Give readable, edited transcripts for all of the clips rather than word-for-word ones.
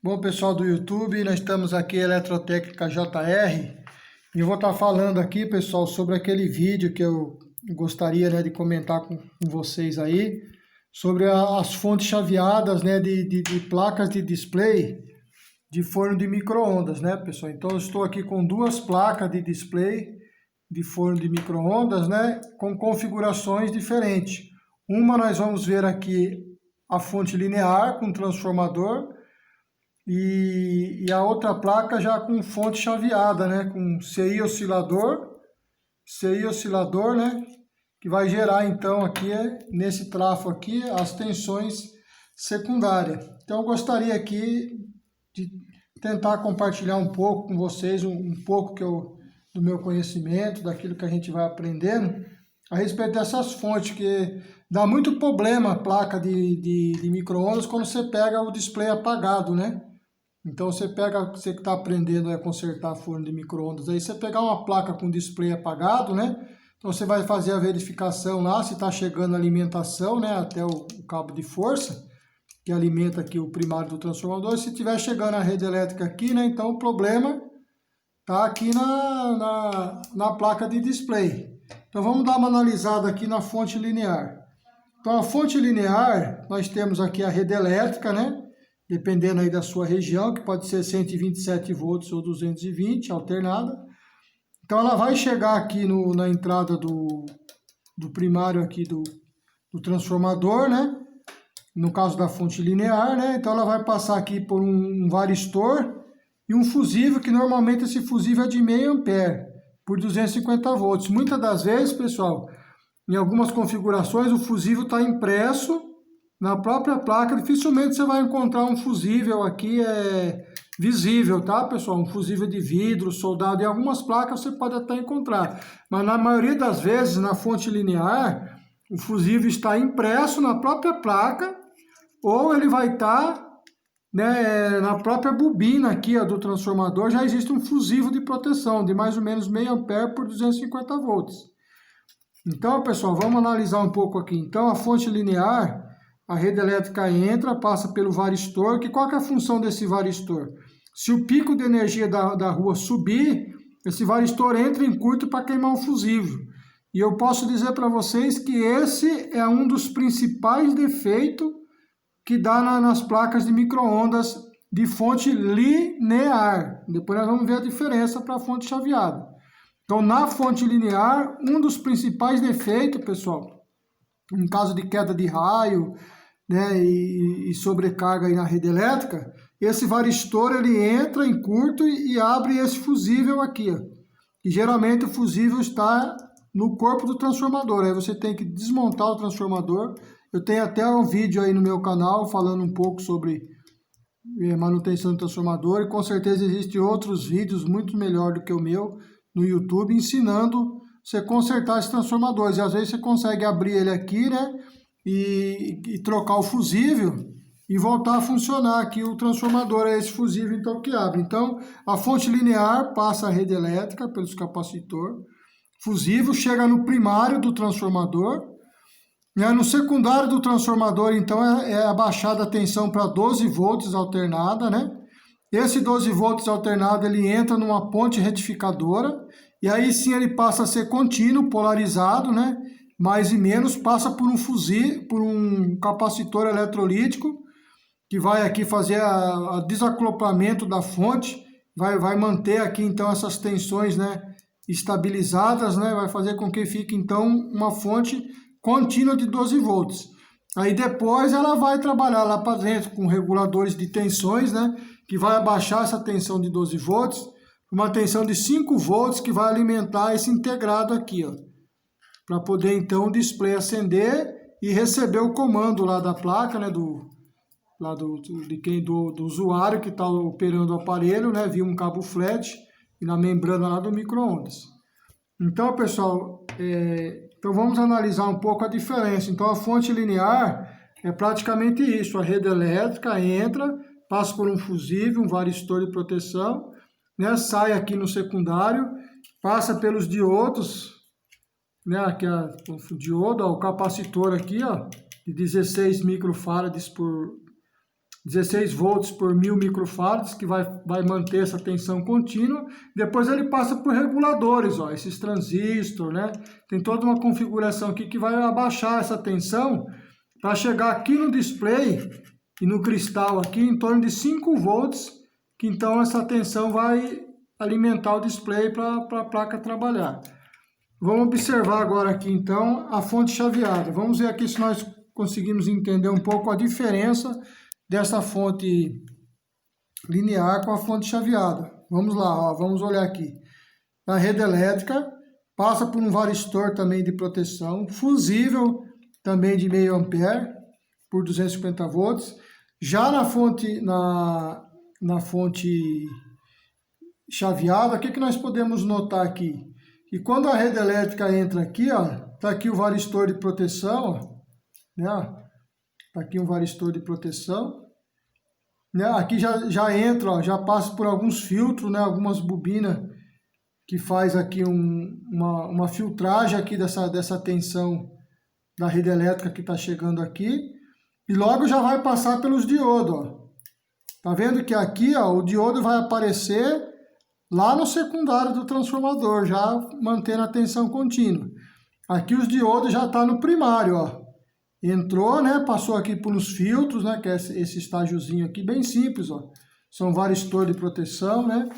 Bom, pessoal do YouTube, nós estamos aqui Eletrotécnica JR e eu vou estar falando aqui, pessoal, sobre aquele vídeo que eu gostaria, de comentar com vocês aí, sobre as fontes chaveadas, de placas de display de forno de micro-ondas, pessoal? Então eu estou aqui com duas placas de display de forno de micro-ondas, com configurações diferentes. Uma nós vamos ver aqui a fonte linear com transformador, e a outra placa já com fonte chaveada, com CI oscilador, que vai gerar então aqui, nesse trafo aqui, as tensões secundárias. Então eu gostaria aqui de tentar compartilhar um pouco com vocês, um pouco do meu conhecimento, daquilo que a gente vai aprendendo, a respeito dessas fontes, que dá muito problema a placa de micro-ondas quando você pega o display apagado, Então você que está aprendendo a consertar forno de micro-ondas, aí você pegar uma placa com display apagado, Então você vai fazer a verificação lá se está chegando a alimentação, até o cabo de força, que alimenta aqui o primário do transformador. Se estiver chegando a rede elétrica aqui, então o problema está aqui na placa de display. Então vamos dar uma analisada aqui na fonte linear. Então a fonte linear, nós temos aqui a rede elétrica, dependendo aí da sua região, que pode ser 127 volts ou 220, alternada. Então ela vai chegar aqui na entrada do primário aqui do transformador, No caso da fonte linear, Então ela vai passar aqui por um varistor e um fusível, que normalmente esse fusível é de meio ampere, por 250 volts. Muitas das vezes, pessoal, em algumas configurações, o fusível está impresso na própria placa. Dificilmente você vai encontrar um fusível aqui visível, tá, pessoal? Um fusível de vidro, soldado. Em algumas placas você pode até encontrar. Mas na maioria das vezes, na fonte linear, o fusível está impresso na própria placa, ou ele vai estar na própria bobina aqui do transformador. Já existe um fusível de proteção de mais ou menos meio ampere por 250 volts. Então, pessoal, vamos analisar um pouco aqui. Então, a fonte linear, a rede elétrica entra, passa pelo varistor. Qual que é a função desse varistor? Se o pico de energia da rua subir, esse varistor entra em curto para queimar o fusível. E eu posso dizer para vocês que esse é um dos principais defeitos que dá nas placas de micro-ondas de fonte linear. Depois nós vamos ver a diferença para a fonte chaveada. Então, na fonte linear, um dos principais defeitos, pessoal, em caso de queda de raio, e sobrecarga aí na rede elétrica, esse varistor ele entra em curto e abre esse fusível aqui, E geralmente o fusível está no corpo do transformador. Aí você tem que desmontar o transformador. Eu tenho até um vídeo aí no meu canal falando um pouco sobre manutenção do transformador, e com certeza existem outros vídeos muito melhor do que o meu no YouTube, ensinando você consertar esses transformadores. E às vezes você consegue abrir ele aqui, e trocar o fusível e voltar a funcionar aqui o transformador. É esse fusível então que abre. Então a fonte linear passa a rede elétrica pelos capacitores, fusível chega no primário do transformador, no secundário do transformador então é abaixada a tensão para 12 volts alternada, Esse 12 volts alternado ele entra numa ponte retificadora, e aí sim ele passa a ser contínuo, polarizado, mais e menos, passa por um fusível, por um capacitor eletrolítico, que vai aqui fazer a desacoplamento da fonte, vai manter aqui então essas tensões, estabilizadas, vai fazer com que fique então uma fonte contínua de 12 volts. Aí depois ela vai trabalhar lá para dentro com reguladores de tensões, que vai abaixar essa tensão de 12 volts, uma tensão de 5 volts, que vai alimentar esse integrado aqui, para poder então o display acender e receber o comando lá da placa, do usuário que está operando o aparelho, via um cabo flat e na membrana lá do micro-ondas. Então, pessoal, então vamos analisar um pouco a diferença. Então a fonte linear é praticamente isso: a rede elétrica entra, passa por um fusível, um varistor de proteção, sai aqui no secundário, passa pelos diodos, aqui o diodo, o capacitor aqui, de 16 microfarads 16 volts por 1000 microfarads, que vai manter essa tensão contínua. Depois ele passa por reguladores, ó, esses transistores, né? Tem toda uma configuração aqui que vai abaixar essa tensão para chegar aqui no display e no cristal aqui em torno de 5 volts, que então essa tensão vai alimentar o display para a placa trabalhar. Vamos observar agora aqui então a fonte chaveada. Vamos ver aqui se nós conseguimos entender um pouco a diferença dessa fonte linear com a fonte chaveada. Vamos lá, ó, vamos olhar aqui. Na rede elétrica, passa por um varistor também de proteção, fusível também de meio ampere por 250 volts. Já na fonte chaveada, o que nós podemos notar aqui? Que quando a rede elétrica entra aqui, ó, tá aqui o varistor de proteção, ó, né? Tá aqui um varistor de proteção, né? Aqui já entra, ó, já passa por alguns filtros, né? Algumas bobinas que faz aqui uma filtragem aqui dessa tensão da rede elétrica que está chegando aqui, e logo já vai passar pelos diodos, ó. Tá vendo que aqui, ó, o diodo vai aparecer lá no secundário do transformador, já mantendo a tensão contínua. Aqui os diodos já tá no primário, ó. Entrou, né? Passou aqui por uns filtros, né? Que é esse estágiozinho aqui, bem simples, ó. São varistor de proteção, né?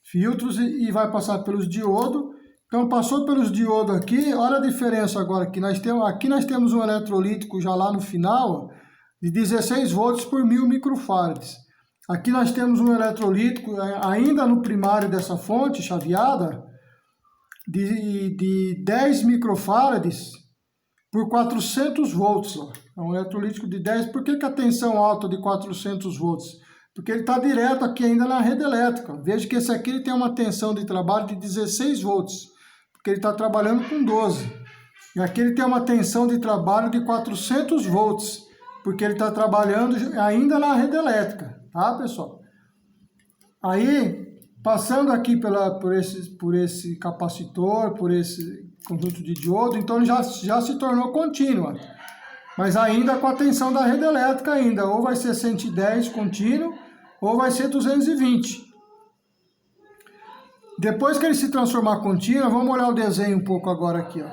Filtros e vai passar pelos diodos. Então, passou pelos diodos aqui, olha a diferença agora que nós temos. Aqui nós temos um eletrolítico já lá no final, ó, de 16 volts por 1000 microfarads. Aqui nós temos um eletrolítico ainda no primário dessa fonte chaveada de 10 microfarads por 400 volts. Ó. É um eletrolítico de 10. Por que a tensão alta de 400 volts? Porque ele está direto aqui ainda na rede elétrica. Veja que esse aqui ele tem uma tensão de trabalho de 16 volts, porque ele está trabalhando com 12. E aqui ele tem uma tensão de trabalho de 400 volts, porque ele está trabalhando ainda na rede elétrica, tá, pessoal? Aí, passando aqui por esse capacitor, por esse conjunto de diodo, então já se tornou contínua, mas ainda com a tensão da rede elétrica ainda, ou vai ser 110 contínuo, ou vai ser 220. Depois que ele se transformar contínua, vamos olhar o desenho um pouco agora aqui, ó.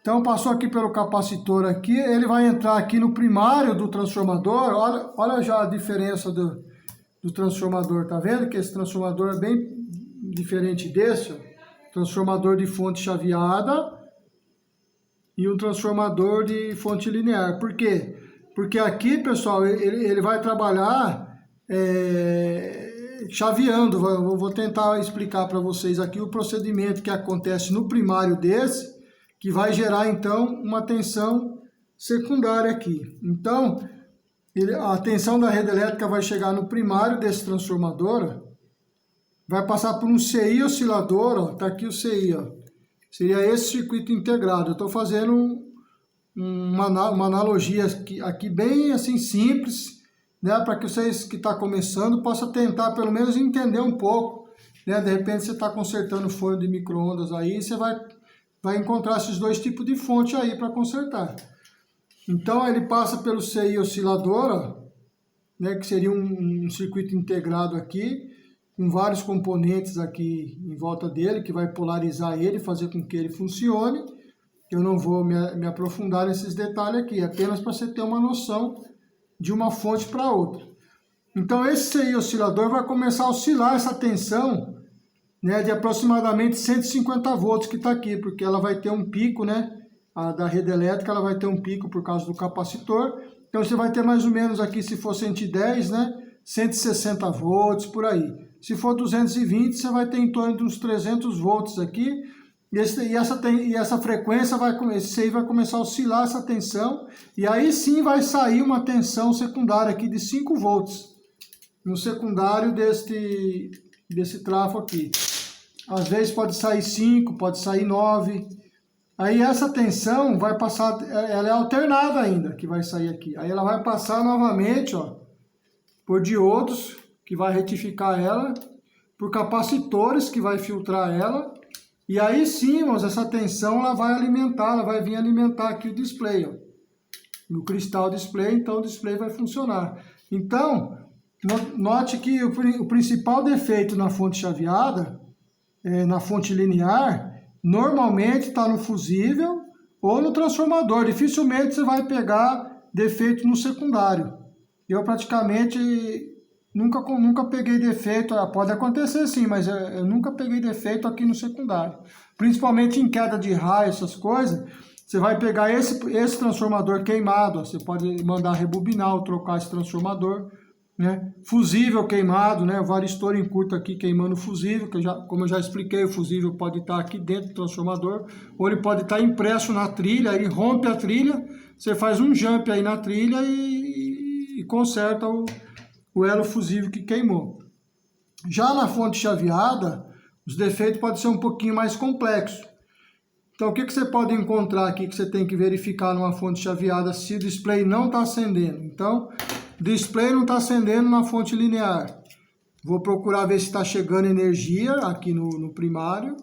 Então passou aqui pelo capacitor aqui, ele vai entrar aqui no primário do transformador, olha já a diferença do transformador, tá vendo que esse transformador é bem diferente desse, ó. Transformador de fonte chaveada e um transformador de fonte linear. Por quê? Porque aqui, pessoal, ele vai trabalhar chaveando. Vou tentar explicar para vocês aqui o procedimento que acontece no primário desse, que vai gerar, então, uma tensão secundária aqui. Então, a tensão da rede elétrica vai chegar no primário desse transformador, ó. Vai passar por um CI oscilador, ó, tá aqui o CI, ó. Seria esse circuito integrado. Eu estou fazendo uma analogia aqui bem assim simples, né, para que vocês que estão começando possam tentar pelo menos entender um pouco, né? De repente você está consertando forno de micro-ondas aí, você vai encontrar esses dois tipos de fonte aí para consertar. Então ele passa pelo CI oscilador, ó, né, que seria um circuito integrado aqui, com vários componentes aqui em volta dele, que vai polarizar ele, fazer com que ele funcione. Eu não vou me aprofundar nesses detalhes aqui, apenas para você ter uma noção de uma fonte para outra. Então esse CI oscilador vai começar a oscilar essa tensão, né, de aproximadamente 150 volts que está aqui, porque ela vai ter um pico, né, a da rede elétrica ela vai ter um pico por causa do capacitor. Então você vai ter mais ou menos aqui, se for 110, né, 160 volts por aí. Se for 220, você vai ter em torno de uns 300 volts aqui, e essa frequência, esse CI vai começar a oscilar essa tensão, e aí sim vai sair uma tensão secundária aqui de 5 volts, no secundário desse trafo aqui. Às vezes pode sair 5, pode sair 9, aí essa tensão vai passar, ela é alternada ainda, que vai sair aqui, aí ela vai passar novamente, ó, por diodos, que vai retificar ela, por capacitores, que vai filtrar ela, e aí sim, irmãos, essa tensão ela vai vir alimentar aqui o display, ó. no cristal display, então o display vai funcionar. Então, note que o principal defeito na fonte chaveada, na fonte linear, normalmente está no fusível ou no transformador. Dificilmente você vai pegar defeito no secundário. Eu praticamente nunca peguei defeito, pode acontecer sim, mas eu nunca peguei defeito aqui no secundário. Principalmente em queda de raio, essas coisas, você vai pegar esse transformador queimado, você pode mandar rebobinar ou trocar esse transformador, né? Fusível queimado, né? Varistor em curto aqui queimando fusível, como eu já expliquei, o fusível pode estar aqui dentro do transformador, ou ele pode estar impresso na trilha, aí rompe a trilha, você faz um jump aí na trilha e conserta o elo fusível que queimou. Já na fonte chaveada, os defeitos podem ser um pouquinho mais complexos. Então, o que você pode encontrar aqui que você tem que verificar numa fonte chaveada se o display não está acendendo? Então, o display não está acendendo na fonte linear. Vou procurar ver se está chegando energia aqui no primário.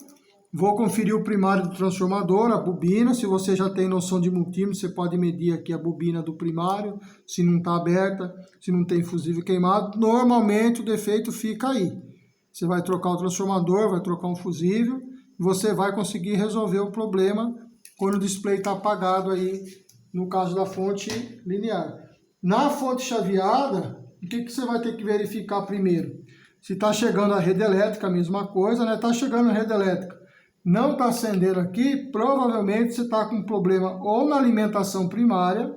Vou conferir o primário do transformador, a bobina. Se você já tem noção de multímetro, você pode medir aqui a bobina do primário, se não está aberta, se não tem fusível queimado. Normalmente o defeito fica aí. Você vai trocar o transformador, vai trocar um fusível, você vai conseguir resolver o problema quando o display está apagado aí, no caso da fonte linear. Na fonte chaveada, o que você vai ter que verificar primeiro? Se está chegando a rede elétrica, a mesma coisa, né? Está chegando a rede elétrica, não está acendendo aqui, provavelmente você está com um problema ou na alimentação primária,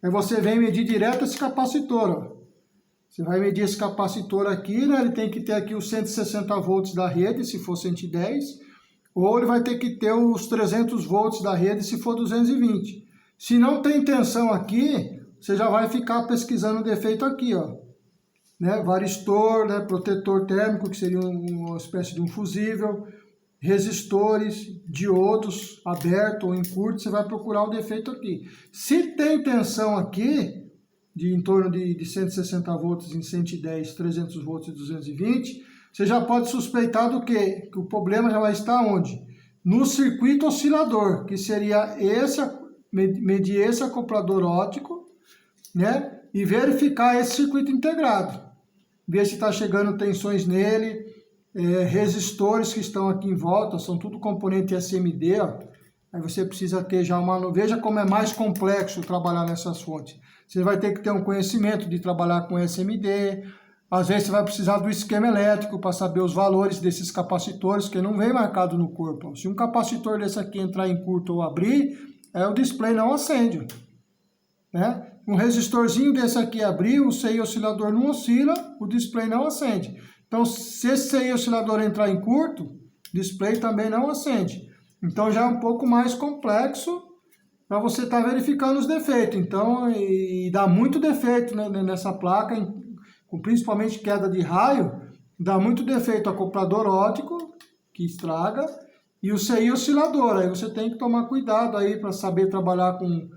aí você vem medir direto esse capacitor, ó. Você vai medir esse capacitor aqui, né? Ele tem que ter aqui os 160 volts da rede, se for 110, ou ele vai ter que ter os 300 volts da rede, se for 220. Se não tem tensão aqui, você já vai ficar pesquisando o defeito aqui, ó. Né? Varistor, né? Protetor térmico, que seria uma espécie de um fusível, resistores, diodos aberto ou em curto, você vai procurar o defeito aqui. Se tem tensão aqui, em torno de 160 volts em 110, 300 volts e 220, você já pode suspeitar do quê? Que o problema já vai estar onde? No circuito oscilador, que seria medir esse acoplador óptico, né? E verificar esse circuito integrado. Ver se está chegando tensões nele, resistores que estão aqui em volta, são tudo componente SMD, ó. Aí você precisa ter já veja como é mais complexo trabalhar nessas fontes. Você vai ter que ter um conhecimento de trabalhar com SMD, às vezes você vai precisar do esquema elétrico para saber os valores desses capacitores, que não vem marcado no corpo. Se um capacitor desse aqui entrar em curto ou abrir, o display não acende, né? Um resistorzinho desse aqui abrir, o CI oscilador não oscila, o display não acende. Então, se esse CI oscilador entrar em curto, o display também não acende. Então, já é um pouco mais complexo para você estar verificando os defeitos. Então, e dá muito defeito, né, nessa placa, com principalmente queda de raio, dá muito defeito acoplador óptico, que estraga, e o CI oscilador. Aí você tem que tomar cuidado aí para saber trabalhar com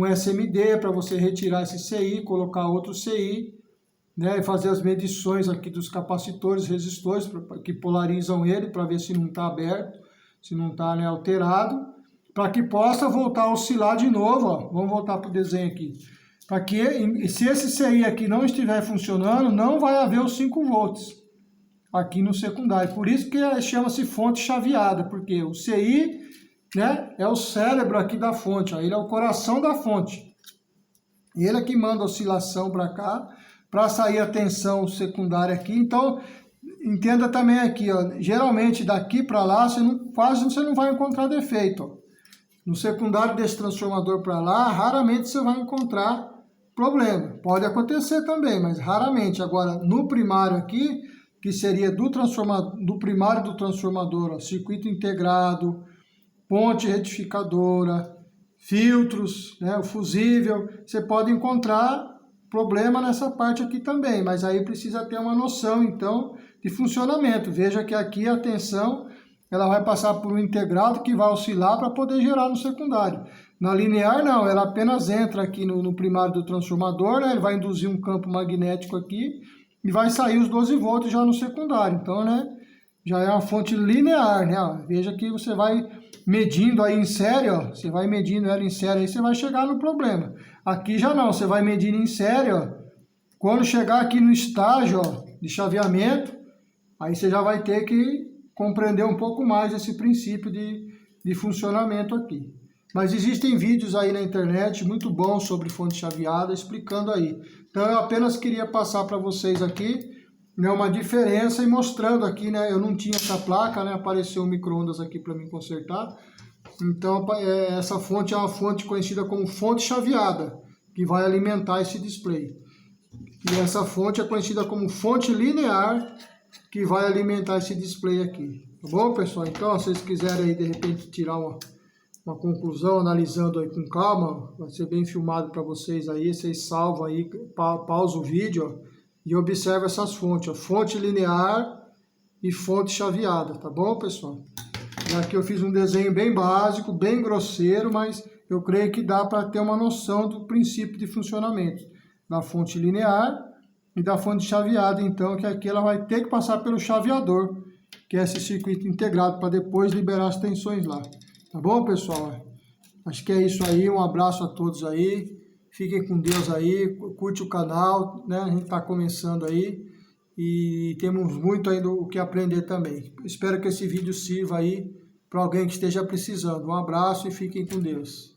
SMD, para você retirar esse CI, colocar outro CI, né, e fazer as medições aqui dos capacitores, resistores, que polarizam ele, para ver se não está aberto, se não está, né, alterado, para que possa voltar a oscilar de novo, ó. Vamos voltar para o desenho aqui. Para que, se esse CI aqui não estiver funcionando, não vai haver os 5 volts aqui no secundário. Por isso que chama-se fonte chaveada, porque o CI, né, é o cérebro aqui da fonte, ó, ele é o coração da fonte. Ele é que manda a oscilação para cá, para sair a tensão secundária aqui. Então, entenda também aqui, ó, geralmente daqui para lá, quase você não vai encontrar defeito. Ó. No secundário desse transformador para lá, raramente você vai encontrar problema. Pode acontecer também, mas raramente. Agora, no primário aqui, que seria do primário do transformador, ó, circuito integrado, ponte retificadora, filtros, né, o fusível, você pode encontrar problema nessa parte aqui também, mas aí precisa ter uma noção, então, de funcionamento. Veja que aqui a tensão, ela vai passar por um integrado que vai oscilar para poder gerar no secundário. Na linear, não, ela apenas entra aqui no primário do transformador, né, ele vai induzir um campo magnético aqui e vai sair os 12 volts já no secundário. Então, né, já é uma fonte linear, né, ó. Veja que você vai medindo aí em série, ó, você vai medindo ela em série, aí você vai chegar no problema. Aqui já não, você vai medindo em série, ó. Quando chegar aqui no estágio, ó, de chaveamento, aí você já vai ter que compreender um pouco mais esse princípio de funcionamento aqui. Mas existem vídeos aí na internet muito bons sobre fonte chaveada, explicando aí. Então eu apenas queria passar para vocês aqui, né, uma diferença e mostrando aqui, né, eu não tinha essa placa, né, apareceu um micro-ondas aqui para mim consertar. Então essa fonte é uma fonte conhecida como fonte chaveada, que vai alimentar esse display. E essa fonte é conhecida como fonte linear, que vai alimentar esse display aqui. Tá bom, pessoal? Então, se vocês quiserem aí, de repente, tirar uma conclusão, analisando aí com calma, vai ser bem filmado para vocês aí, vocês salvam aí, pausa o vídeo, ó, e observa essas fontes, ó, fonte linear e fonte chaveada, tá bom, pessoal? E aqui eu fiz um desenho bem básico, bem grosseiro, mas eu creio que dá para ter uma noção do princípio de funcionamento da fonte linear e da fonte chaveada, então, que aqui ela vai ter que passar pelo chaveador, que é esse circuito integrado, para depois liberar as tensões lá. Tá bom, pessoal? Acho que é isso aí, um abraço a todos aí, fiquem com Deus aí, curte o canal, né? A gente está começando aí e temos muito ainda o que aprender também. Espero que esse vídeo sirva aí para alguém que esteja precisando. Um abraço e fiquem com Deus.